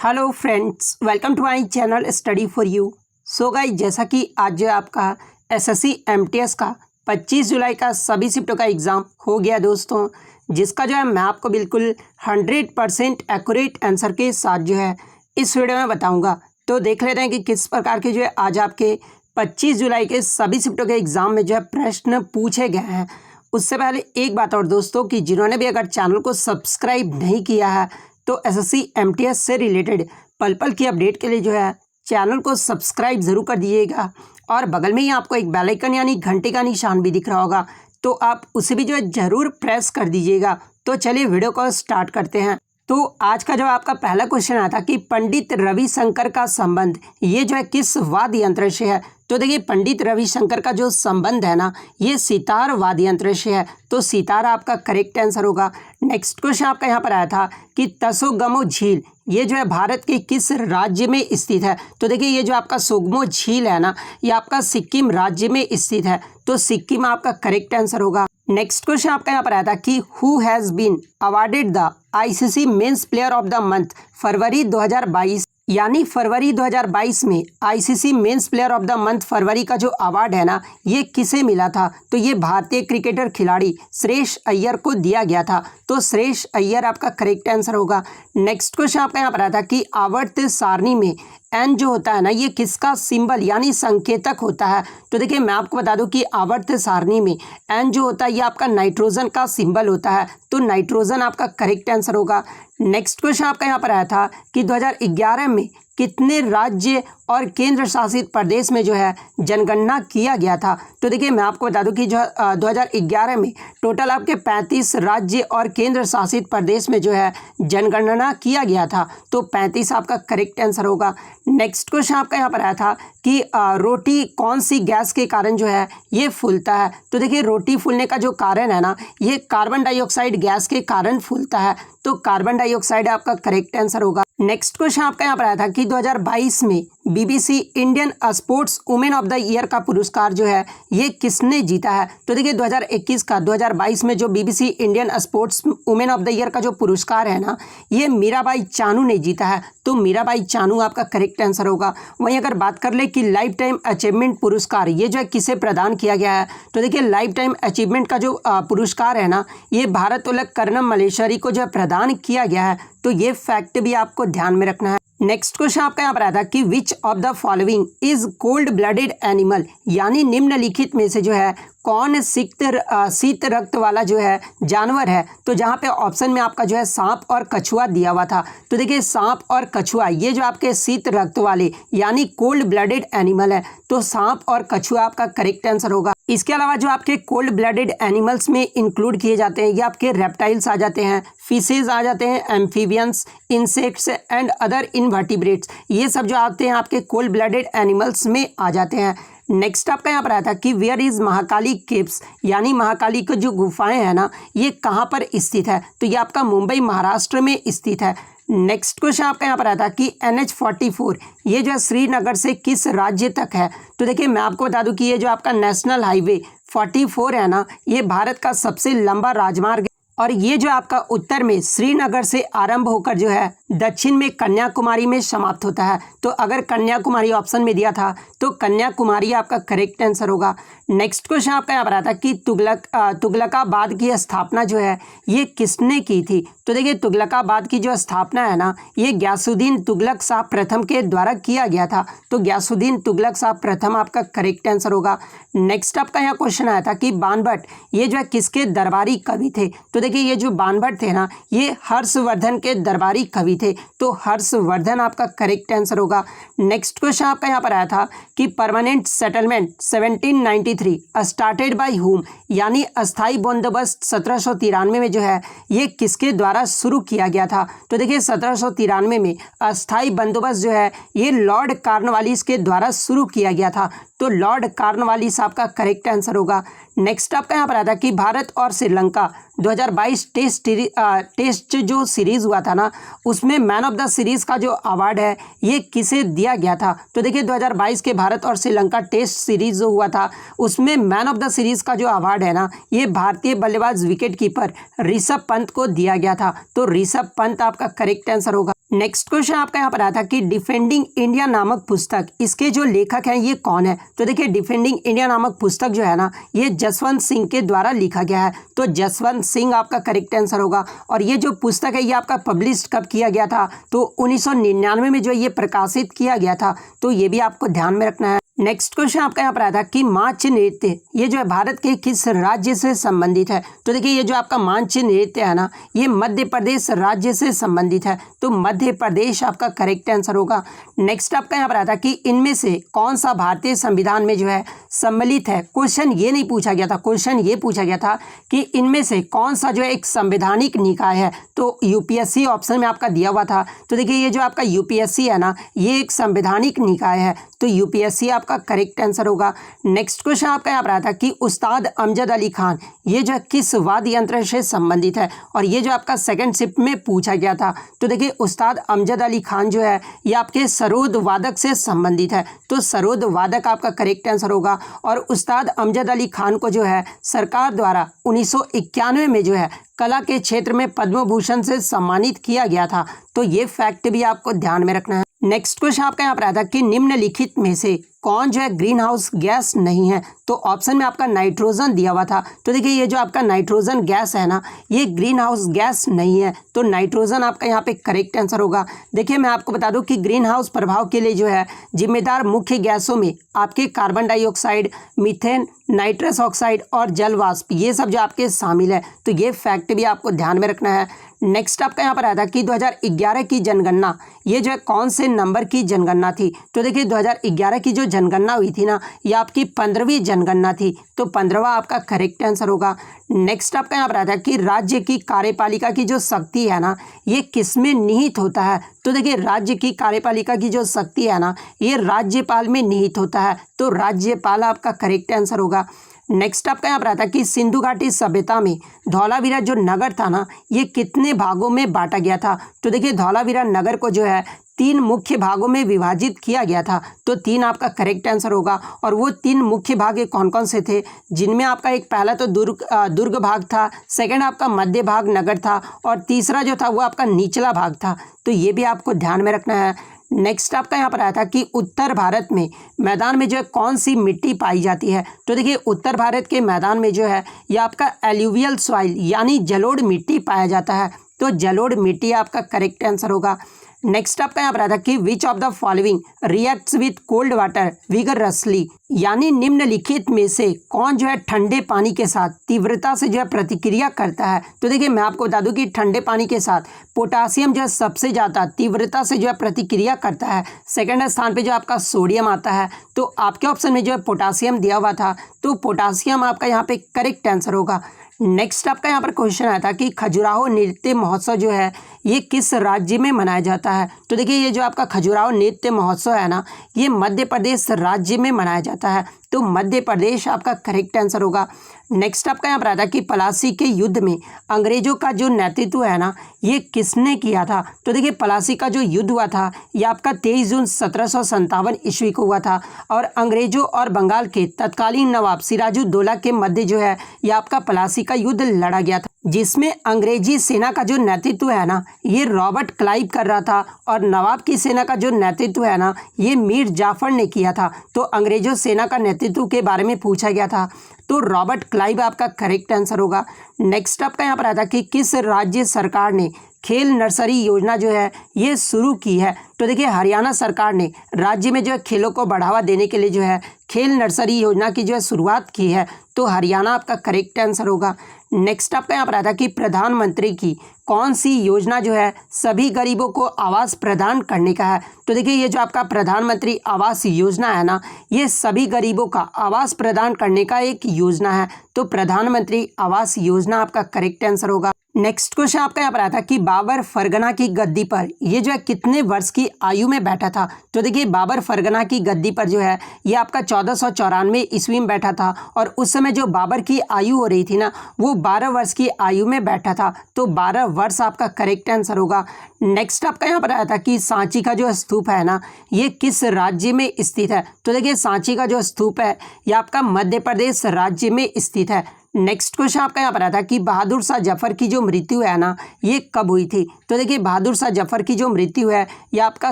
Hello friends, welcome to my channel study for you. So guys, जैसा कि आज जो आपका एसएससी एमटीएस का 25 जुलाई का सभी शिफ्टों का एग्ज़ाम हो गया दोस्तों, जिसका जो है मैं आपको बिल्कुल 100% एक्यूरेट आंसर के साथ जो है इस वीडियो में बताऊंगा। तो देख लेते हैं कि किस प्रकार के जो है आज आपके 25 जुलाई के सभी शिफ्टों के एग्ज़ाम में जो है प्रश्न पूछे गए हैं। उससे पहले एक बात और दोस्तों, कि जिन्होंने भी अगर चैनल को सब्सक्राइब नहीं किया है तो एसएससी एमटीएस से रिलेटेड पल पल की अपडेट के लिए जो है चैनल को सब्सक्राइब ज़रूर कर दीजिएगा। और बगल में ही आपको एक बेल आइकन यानी घंटे का निशान भी दिख रहा होगा, तो आप उसे भी जो है ज़रूर प्रेस कर दीजिएगा। तो चलिए वीडियो को स्टार्ट करते हैं। तो आज का जो आपका पहला क्वेश्चन आया था कि पंडित रविशंकर का संबंध ये जो है किस वाद्य यंत्र से है। तो देखिए, पंडित रविशंकर का जो संबंध है ना, ये सितार वाद्य यंत्र से है। तो सितार आपका करेक्ट आंसर होगा। नेक्स्ट क्वेश्चन आपका यहाँ पर आया था कि तसोगमो झील ये जो है भारत के किस राज्य में स्थित है। तो देखिए, ये जो आपका सोगमो झील है ना, ये आपका सिक्किम राज्य में स्थित है। तो सिक्किम आपका करेक्ट आंसर होगा। नेक्स्ट क्वेश्चन आपका यहाँ पर आया था कि who has been awarded the ICC men's player of the month February 2022, यानी फरवरी 2022 में ICC men's player of the month फरवरी का जो अवार्ड है ना, ये किसे मिला था। तो ये भारतीय क्रिकेटर खिलाड़ी श्रेयस अय्यर को दिया गया था। तो श्रेयस अय्यर आपका करेक्ट आंसर होगा। नेक्स्ट क्वेश्चन आपका यहाँ पर आया था कि आवर्त सारणी में एन जो होता है ना, ये किसका सिंबल यानी संकेतक होता है। तो देखिए, मैं आपको बता दूं कि आवर्त सारणी में एन जो होता है ये आपका नाइट्रोजन का सिंबल होता है। तो नाइट्रोजन आपका करेक्ट आंसर होगा। नेक्स्ट क्वेश्चन आपका यहाँ पर आया था कि 2011 में कितने राज्य और केंद्र शासित प्रदेश में जो है जनगणना किया गया था। तो देखिए, मैं आपको बता दूं कि जो 2011 में टोटल आपके 35 राज्य और केंद्र शासित प्रदेश में जो है जनगणना किया गया था। तो 35 आपका करेक्ट आंसर होगा। नेक्स्ट क्वेश्चन आपका यहाँ पर आया था कि रोटी कौन सी गैस के कारण जो है ये फूलता है। तो देखिए, रोटी फूलने का जो कारण है ना, ये कार्बन डाइऑक्साइड गैस के कारण फूलता है। तो कार्बन डाइऑक्साइड आपका करेक्ट आंसर होगा। नेक्स्ट क्वेश्चन आपका यहाँ पर आया था कि 2022 में BBC Indian sports women of the year का पुरस्कार जो है ये किसने जीता है। तो देखिए, 2021 का 2022 में जो BBC Indian sports women of the year का जो पुरस्कार है ना, ये मीराबाई चानू ने जीता है। तो मीराबाई चानू आपका करेक्ट आंसर होगा। वहीं अगर बात कर ले कि लाइफ टाइम अचीवमेंट पुरस्कार ये जो है किसे प्रदान किया गया है। तो देखिए, लाइफ टाइम अचीवमेंट का जो पुरस्कार है ना, ये भारतोलक कर्णम मल्लेश्वरी को जो है प्रदान किया गया है। तो ये फैक्ट भी आपको ध्यान में रखना है। नेक्स्ट क्वेश्चन आपका यहाँ पर आया था कि which of the following is cold blooded animal, यानी निम्नलिखित में से जो है कौन शीत रक्त वाला जो है जानवर है। तो जहाँ पे ऑप्शन में आपका जो है सांप और कछुआ दिया हुआ था। तो देखिए, सांप और कछुआ ये जो आपके शीत रक्त वाले यानी कोल्ड ब्लडेड एनिमल है। तो सांप और कछुआ आपका करेक्ट आंसर होगा। इसके अलावा जो आपके कोल्ड ब्लडेड एनिमल्स में इंक्लूड किए जाते हैं, ये आपके रेप्टाइल्स आ जाते हैं, फिशेज आ जाते हैं, amphibians, insects and other invertebrates, ये सब जो आते हैं आपके कोल्ड ब्लडेड एनिमल्स में आ जाते हैं। नेक्स्ट आपका यहाँ पर आया था कि वेयर इज महाकाली केव्स, यानी महाकाली की जो गुफाएं हैं ना, ये कहाँ पर स्थित है। तो ये आपका मुंबई महाराष्ट्र में स्थित है। नेक्स्ट क्वेश्चन आपका यहाँ पर आया था कि NH-44 ये जो है श्रीनगर से किस राज्य तक है। तो देखिए, मैं आपको बता दूं कि ये जो आपका नेशनल हाईवे 44 है ना, ये भारत का सबसे लंबा राजमार्ग है। और ये जो आपका उत्तर में श्रीनगर से आरंभ होकर जो है दक्षिण में कन्याकुमारी में समाप्त होता है। तो अगर कन्याकुमारी ऑप्शन में दिया था तो कन्याकुमारी आपका करेक्ट आंसर होगा। नेक्स्ट क्वेश्चन आपका यहाँ पर आता है कि तुगलकाबाद की स्थापना जो है ये किसने की थी। तो देखिए, तुगलकाबाद की जो स्थापना है ना, ये गयासुद्दीन तुगलक शाह प्रथम के द्वारा किया गया था। तो गयासुद्दीन तुगलक शाह प्रथम आपका करेक्ट आंसर होगा। नेक्स्ट आपका यहाँ क्वेश्चन आया था कि बाणभट्ट ये जो है किसके दरबारी कवि थे। तो देखिए, ये जो बाणभट्ट थे ना, ये हर्षवर्धन के दरबारी कवि थे। तो हर्षवर्धन आपका करेक्ट आंसर होगा। नेक्स्ट क्वेश्चन आपका यहाँ पर आया था कि permanent settlement 1793 started by whom, यानी अस्थाई बंदोबस्त 1793 में जो है ये किसके द्वारा शुरू किया गया था। तो देखिए, 1793 में अस्थाई बंदोबस्त जो है ये लॉर्ड कॉर्नवालिस के द्वारा शुरू किया गया था। तो तो लॉर्ड कॉर्नवालिस आपका करेक्ट आंसर होगा। नेक्स्ट आपका यहाँ पर आता है कि भारत और श्रीलंका 2022 टेस्ट जो सीरीज़ हुआ था ना, उसमें मैन ऑफ द सीरीज़ का जो अवार्ड है ये किसे दिया गया था। तो देखिए 2022 के भारत और श्रीलंका टेस्ट सीरीज़ जो हुआ था उसमें मैन ऑफ द सीरीज़ का जो अवार्ड है ना, ये भारतीय बल्लेबाज विकेट कीपर ऋषभ पंत को दिया गया था। तो ऋषभ पंत आपका करेक्ट आंसर होगा। नेक्स्ट क्वेश्चन आपका यहाँ पर आया था कि डिफेंडिंग इंडिया नामक पुस्तक, इसके जो लेखक हैं ये कौन है। तो देखिए डिफेंडिंग इंडिया नामक पुस्तक जो है ना, ये जसवंत सिंह के द्वारा लिखा गया है। तो जसवंत सिंह आपका करेक्ट आंसर होगा। और ये जो पुस्तक है ये आपका पब्लिश कब किया गया था, तो 1999 में जो ये प्रकाशित किया गया था। तो ये भी आपको ध्यान में रखना है। नेक्स्ट क्वेश्चन आपका यहाँ पर आया था कि मांच नृत्य ये जो है भारत के किस राज्य से संबंधित है। तो देखिए ये जो आपका मांच नृत्य है ना, ये मध्य प्रदेश राज्य से संबंधित है। तो मध्य प्रदेश आपका करेक्ट आंसर होगा। नेक्स्ट आपका यहाँ पर आया था कि इनमें से कौन सा भारतीय संविधान में जो है सम्मिलित है। क्वेश्चन ये नहीं पूछा गया था, क्वेश्चन ये पूछा गया था कि इनमें से कौन सा जो है एक संवैधानिक निकाय है। तो यूपीएससी ऑप्शन में आपका दिया हुआ था। तो देखिए ये जो आपका यूपीएससी है ना, ये एक संवैधानिक निकाय है। तो यूपीएससी आपका करेक्ट आंसर होगा। नेक्स्ट क्वेश्चन आपका यहाँ पर आया था कि उस्ताद अमजद अली खान ये जो किस वाद्य यंत्र से संबंधित है। और ये जो आपका सेकंड शिफ्ट में पूछा गया था। तो देखिए उस्ताद अमजद अली खान जो है ये आपके सरोद वादक से संबंधित है। तो सरोद वादक आपका करेक्ट आंसर होगा। और उस्ताद अमजद अली खान को जो है सरकार द्वारा 1991 में जो है कला के क्षेत्र में पद्म भूषण से सम्मानित किया गया था। तो ये फैक्ट भी आपको ध्यान में रखना है। नेक्स्ट क्वेश्चन आपका यहाँ पर आया था कि निम्नलिखित में से कौन जो है ग्रीन हाउस गैस नहीं है। तो ऑप्शन में आपका नाइट्रोजन दिया हुआ था। तो देखिए ये जो आपका नाइट्रोजन गैस है ना, ये ग्रीन हाउस गैस नहीं है। तो नाइट्रोजन आपका यहाँ पे करेक्ट आंसर होगा। देखिए मैं आपको बता दूं कि ग्रीन हाउस प्रभाव के लिए जो है जिम्मेदार मुख्य गैसों में आपके carbon dioxide, methane, nitrous oxide और जल वाष्प ये सब जो आपके शामिल है। तो ये फैक्ट भी आपको ध्यान में रखना है। नेक्स्ट आपका यहाँ पर आया था कि 2011 की जनगणना ये जो है कौन से नंबर की जनगणना थी। तो देखिए 2011 की जो जनगणना हुई थी ना, ये आपकी 15वीं जनगणना थी। तो 15वां आपका करेक्ट आंसर होगा। नेक्स्ट आपका यहाँ पर आया था कि राज्य की कार्यपालिका की जो शक्ति है ना, ये किसमें निहित होता है। तो देखिए राज्य की कार्यपालिका की जो शक्ति है ना, ये राज्यपाल में निहित होता है। तो राज्यपाल आपका करेक्ट आंसर होगा। नेक्स्ट आपका यहाँ पर आता है कि सिंधु घाटी सभ्यता में धौलावीरा जो नगर था ना, ये कितने भागों में बांटा गया था। तो देखिए धौलावीरा नगर को जो है 3 मुख्य भागों में विभाजित किया गया था। तो 3 आपका करेक्ट आंसर होगा। और वो 3 मुख्य भाग कौन कौन से थे, जिनमें आपका एक पहला तो दुर्ग भाग था, सेकंड आपका मध्य भाग नगर था, और तीसरा जो था वो आपका निचला भाग था। तो ये भी आपको ध्यान में रखना है। नेक्स्ट आपका यहाँ पर आया था कि उत्तर भारत में मैदान में जो है कौन सी मिट्टी पाई जाती है। तो देखिए उत्तर भारत के मैदान में जो है ये आपका एल्यूवियल सॉइल यानी जलोढ़ मिट्टी पाया जाता है। तो जलोढ़ मिट्टी आपका करेक्ट आंसर होगा। नेक्स्ट आपका यहाँ पर आया था कि which of the following reacts with cold water vigorously, यानी निम्नलिखित में से कौन जो है ठंडे पानी के साथ तीव्रता से जो है प्रतिक्रिया करता है। तो देखिए मैं आपको बता दूं कि ठंडे पानी के साथ पोटासियम जो है सबसे ज़्यादा तीव्रता से जो है प्रतिक्रिया करता है। सेकंड स्थान पे जो आपका सोडियम आता है। तो आपके ऑप्शन में जो है पोटासियम दिया हुआ था। तो पोटासियम आपका यहाँ पे करेक्ट आंसर होगा। नेक्स्ट आपका यहाँ पर क्वेश्चन आया था कि खजुराहो नृत्य महोत्सव जो है ये किस राज्य में मनाया जाता है। तो देखिए ये जो आपका खजुराहो नृत्य महोत्सव है ना, ये मध्य प्रदेश राज्य में मनाया जाता है। तो मध्य प्रदेश आपका करेक्ट आंसर होगा। नेक्स्ट आपका यहाँ पर आता है कि पलासी के युद्ध में अंग्रेजों का जो नेतृत्व है ना, ये किसने किया था। तो देखिए पलासी का जो युद्ध हुआ था ये आपका 23 जून 1757 ईस्वी को हुआ था। और अंग्रेजों और बंगाल के तत्कालीन नवाब सिराजुद्दौला के मध्य जो है ये आपका पलासी का युद्ध लड़ा गया था, जिसमें अंग्रेजी सेना का जो नेतृत्व है ना, ये रॉबर्ट क्लाइव कर रहा था। और नवाब की सेना का जो नेतृत्व है ना, ये मीर जाफर ने किया था। तो अंग्रेजों सेना का नेतृत्व के बारे में पूछा गया था। तो रॉबर्ट क्लाइव आपका करेक्ट आंसर होगा। नेक्स्ट आपका यहाँ पर आता कि किस राज्य सरकार ने खेल नर्सरी योजना जो है ये शुरू की है। तो देखिए हरियाणा सरकार ने राज्य में जो है खेलों को बढ़ावा देने के लिए जो है खेल नर्सरी योजना की जो है शुरुआत की है। तो हरियाणा आपका करेक्ट आंसर होगा। नेक्स्ट आपका यहाँ पर आता कि प्रधानमंत्री की कौन सी योजना जो है सभी गरीबों को आवास प्रदान करने का है। तो देखिए ये जो आपका प्रधानमंत्री आवास योजना है ना, ये सभी गरीबों का आवास प्रदान करने का एक योजना है। तो प्रधानमंत्री आवास योजना आपका करेक्ट आंसर होगा। नेक्स्ट क्वेश्चन आपका यहाँ पर आया था कि बाबर फरगना की गद्दी पर ये जो है कितने वर्ष की आयु में बैठा था। तो देखिए बाबर फरगना की गद्दी पर जो है ये आपका 1494 ईस्वी में बैठा था और उस समय जो बाबर की आयु हो रही थी ना वो 12 वर्ष की आयु में बैठा था। तो 12 वर्ष आपका करेक्ट आंसर होगा। नेक्स्ट आपका यहाँ पर आया था कि सांची का जो स्तूप है ना ये किस राज्य में स्थित है। तो देखिए सांची का जो स्तूप है ये आपका मध्य प्रदेश राज्य में स्थित है। नेक्स्ट क्वेश्चन आपका यहाँ पर आया था कि बहादुर शाह जफर की जो मृत्यु है ना ये कब हुई थी। तो देखिए बहादुर शाह जफर की जो मृत्यु है ये आपका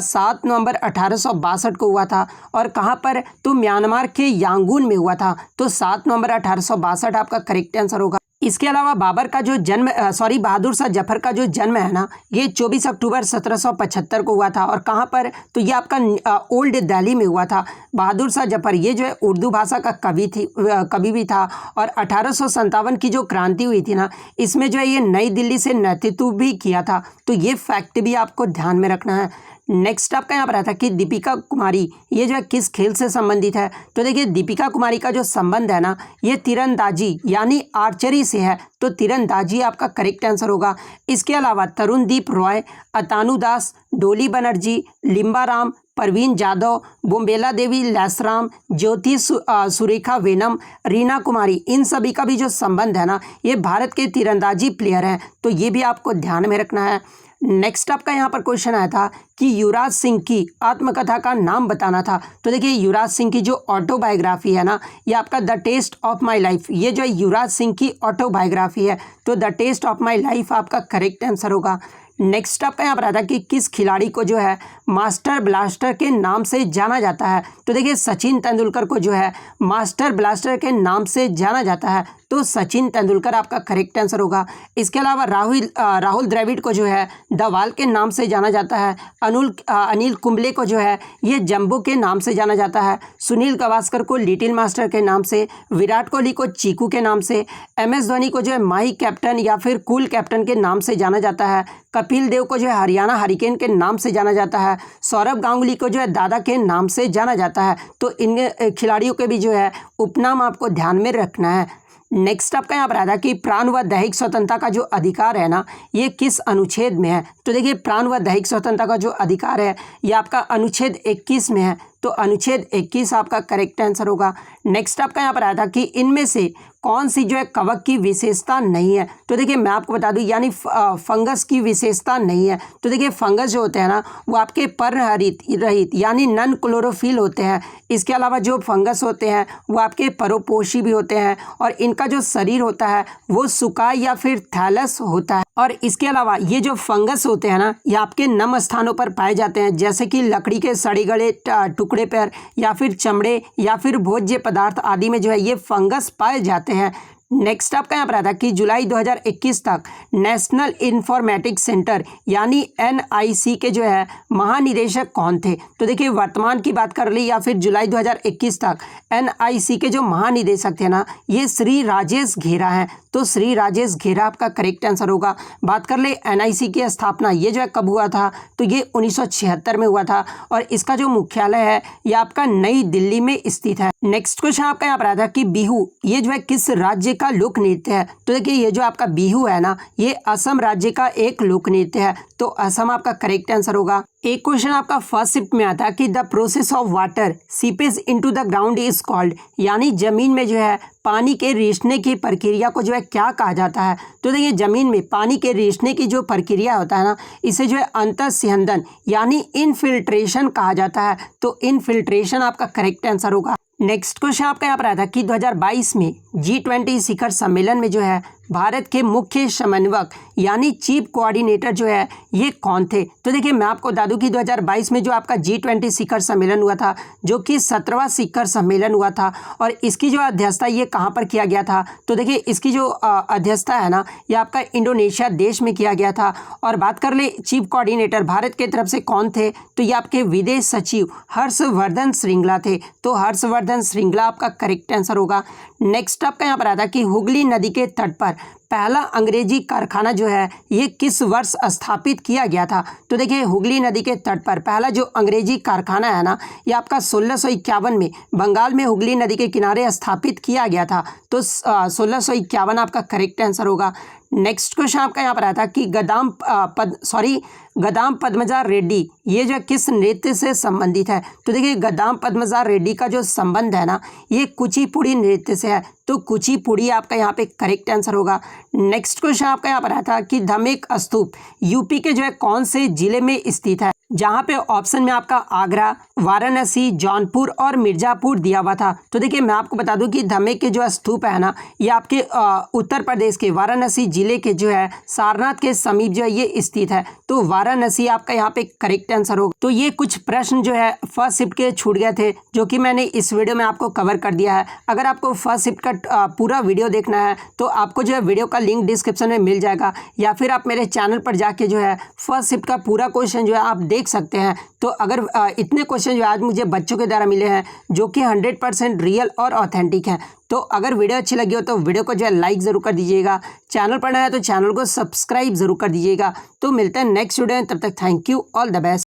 7 नवंबर 1862 को हुआ था और कहाँ पर, तो म्यांमार के यांगून में हुआ था। तो 7 नवंबर 1862 आपका करेक्ट आंसर होगा। इसके अलावा बाबर का जो जन्म बहादुर शाह जफर का जो जन्म है ना ये 24 अक्टूबर 1775 को हुआ था और कहाँ पर, तो ये आपका ओल्ड दिल्ली में हुआ था। बहादुर शाह जफर ये जो है उर्दू भाषा का कवि भी था और 1857 की जो क्रांति हुई थी ना इसमें जो है ये नई दिल्ली से नेतृत्व भी किया था। तो ये फैक्ट भी आपको ध्यान में रखना है। नेक्स्ट आपका यहाँ पर आया था कि दीपिका कुमारी ये जो है किस खेल से संबंधित है। तो देखिए दीपिका कुमारी का जो संबंध है ना ये तीरंदाजी यानी आर्चरी से है। तो तीरंदाजी आपका करेक्ट आंसर होगा। इसके अलावा तरुणदीप रॉय, अतानु दास, डोली बनर्जी, लिम्बाराम, परवीन जाधव, बोम्बेला देवी लैसराम, ज्योति सुरेखा वेनम, रीना कुमारी, इन सभी का भी जो संबंध है ना ये भारत के तीरंदाजी प्लेयर हैं। तो ये भी आपको ध्यान में रखना है। नेक्स्ट आपका यहाँ पर क्वेश्चन आया था कि युवराज सिंह की आत्मकथा का नाम बताना था। तो देखिए युवराज सिंह की जो ऑटोबायोग्राफी है ना ये आपका the test of my life, ये जो है युवराज सिंह की ऑटोबायोग्राफी है। तो the test of my life आपका करेक्ट आंसर होगा। नेक्स्ट आपका यहाँ पर आता है कि किस खिलाड़ी को जो है मास्टर ब्लास्टर के नाम से जाना जाता है। तो देखिए सचिन तेंदुलकर को जो है मास्टर ब्लास्टर के नाम से जाना जाता है। तो सचिन तेंदुलकर आपका करेक्ट आंसर होगा। इसके अलावा राहुल द्रविड़ को जो है द वाल के नाम से जाना जाता है। अनिल कुंबले को जो है ये जंबो के नाम से जाना जाता है। सुनील गावस्कर को लिटिल मास्टर के नाम से, विराट कोहली को चीकू के नाम से, MS धोनी को जो है माही कैप्टन या फिर कूल कैप्टन के नाम से जाना जाता है। कपिल देव को जो है हरियाणा हरिकेन के नाम से जाना जाता है। सौरभ गांगुली को जो है दादा के नाम से जाना जाता है। तो इन खिलाड़ियों के भी जो है उपनाम आपको ध्यान में रखना है। नेक्स्ट आपका यहाँ पर आता है कि प्राण व दैहिक स्वतंत्रता का जो अधिकार है ना ये किस अनुच्छेद में है। तो देखिए प्राण व दैहिक स्वतंत्रता का जो अधिकार है ये आपका अनुच्छेद 21 में है। तो अनुच्छेद 21 आपका करेक्ट आंसर होगा। नेक्स्ट आपका यहाँ पर आया था कि इनमें से कौन सी जो है कवक की विशेषता नहीं है। तो देखिए मैं आपको बता दूं यानी फंगस की विशेषता नहीं है। तो देखिए फंगस जो होते हैं ना वो आपके पर्णहरित रहित यानी नन क्लोरोफिल होते हैं। इसके अलावा जो फंगस होते हैं वो आपके परोपोषी भी होते हैं और इनका जो शरीर होता है वो सुकाय या फिर थैलस होता है। और इसके अलावा ये जो फंगस होते हैं ना ये आपके नम स्थानों पर पाए जाते हैं जैसे कि लकड़ी के सड़े गले टुकड़े पर या फिर चमड़े या फिर भोज्य पदार्थ आदि में जो है ये फंगस पाए जाते हैं। नेक्स्ट आपका यहाँ पर आता है कि जुलाई 2021 तक नेशनल इंफॉर्मेटिक्स सेंटर यानी NIC के जो है महानिदेशक कौन थे। तो देखिए वर्तमान की बात कर ली या फिर जुलाई 2021 तक NIC के जो महानिदेशक थे ना ये श्री राजेश घेरा हैं। तो श्री राजेश घेरा आपका करेक्ट आंसर होगा। बात कर ले NIC की स्थापना ये जो है कब हुआ था, तो ये 1976 में हुआ था और इसका जो मुख्यालय है ये आपका नई दिल्ली में स्थित है। नेक्स्ट क्वेश्चन आपका यहाँ पर आया था कि बिहू ये जो है किस राज्य का लोक नृत्य है। तो देखिए ये जो आपका बिहू है ना ये असम राज्य का एक लोक नृत्य है। तो असम आपका करेक्ट आंसर होगा। एक क्वेश्चन आपका फर्स्ट शिफ्ट में आता है कि the process of water seepage into the ground is called, यानी जमीन में जो है पानी के रिसने की प्रक्रिया को जो है क्या कहा जाता है। तो देखिए जमीन में पानी के रिसने की जो प्रक्रिया होता है ना इसे जो है अंतःस्यंदन यानी इनफिल्ट्रेशन कहा जाता है। तो इनफिल्ट्रेशन आपका करेक्ट आंसर होगा। नेक्स्ट क्वेश्चन आपका यहाँ पर आया था कि 2022 में G20 शिखर सम्मेलन में जो है भारत के मुख्य समन्वयक यानी चीफ कोऑर्डिनेटर जो है ये कौन थे। तो देखिए मैं आपको बता दूं कि 2022 में जो आपका G20 शिखर सम्मेलन हुआ था जो कि 17वां शिखर सम्मेलन हुआ था और इसकी जो अध्यक्षता ये कहाँ पर किया गया था। तो देखिए इसकी जो अध्यक्षता है ना ये आपका इंडोनेशिया देश में किया गया था। और बात कर ले चीफ कोऑर्डिनेटर भारत की तरफ से कौन थे, तो ये आपके विदेश सचिव हर्षवर्धन श्रृंगला थे। तो हर्षवर्धन श्रृंगला आपका करेक्ट आंसर होगा। नेक्स्ट आपका यहाँ पर आता है कि हुगली नदी के तट पर पहला अंग्रेजी कारखाना जो है ये किस वर्ष स्थापित किया गया था? तो देखिए हुगली नदी के तट पर पहला जो अंग्रेजी कारखाना है ना, ये आपका 1651 में बंगाल में हुगली नदी के किनारे स्थापित किया गया था। तो 1651 आपका करेक्ट आंसर होगा। नेक्स्ट क्वेश्चन आपका यहाँ पर आया था कि गदाम पद्मजा रेड्डी ये जो किस नृत्य से संबंधित है? तो देखिए गदाम पद्मजा रेड्डी का जो संबंध है ना, ये कुचिपुड़ी नृत्य से है। तो कुचिपुड़ी आपका यहाँ पे करेक्ट आंसर होगा। नेक्स्ट क्वेश्चन आपका यहाँ पर आया था कि धमेक स्तूप यूपी के जो है कौन से जिले में स्थित है? जहाँ पे ऑप्शन में आपका आगरा, वाराणसी, जौनपुर और मिर्जापुर दिया हुआ था। तो देखिए मैं आपको बता दूं कि धमेक के जो स्तूप है ना, ये आपके उत्तर प्रदेश के वाराणसी जिले के जो है सारनाथ के समीप जो है ये स्थित है। तो वाराणसी आपका यहाँ पे करेक्ट आंसर होगा। तो ये कुछ प्रश्न जो है फर्स्ट शिफ्ट के छूट गए थे, जो कि मैंने इस वीडियो में आपको कवर कर दिया है। अगर आपको फर्स्ट शिफ्ट का पूरा वीडियो देखना है तो आपको जो है वीडियो का लिंक डिस्क्रिप्शन में मिल जाएगा, या फिर आप मेरे चैनल पर जाके जो है फर्स्ट शिफ्ट का पूरा क्वेश्चन जो है आप देख सकते हैं। तो अगर इतने क्वेश्चन जो आज मुझे बच्चों के द्वारा मिले हैं जो कि 100% रियल और ऑथेंटिक हैं, तो अगर वीडियो अच्छी लगी हो तो वीडियो को जो है लाइक ज़रूर कर दीजिएगा। चैनल पर नया है तो चैनल को सब्सक्राइब ज़रूर कर दीजिएगा। तो मिलते हैं नेक्स्ट वीडियो में, तब तक thank you, all the best.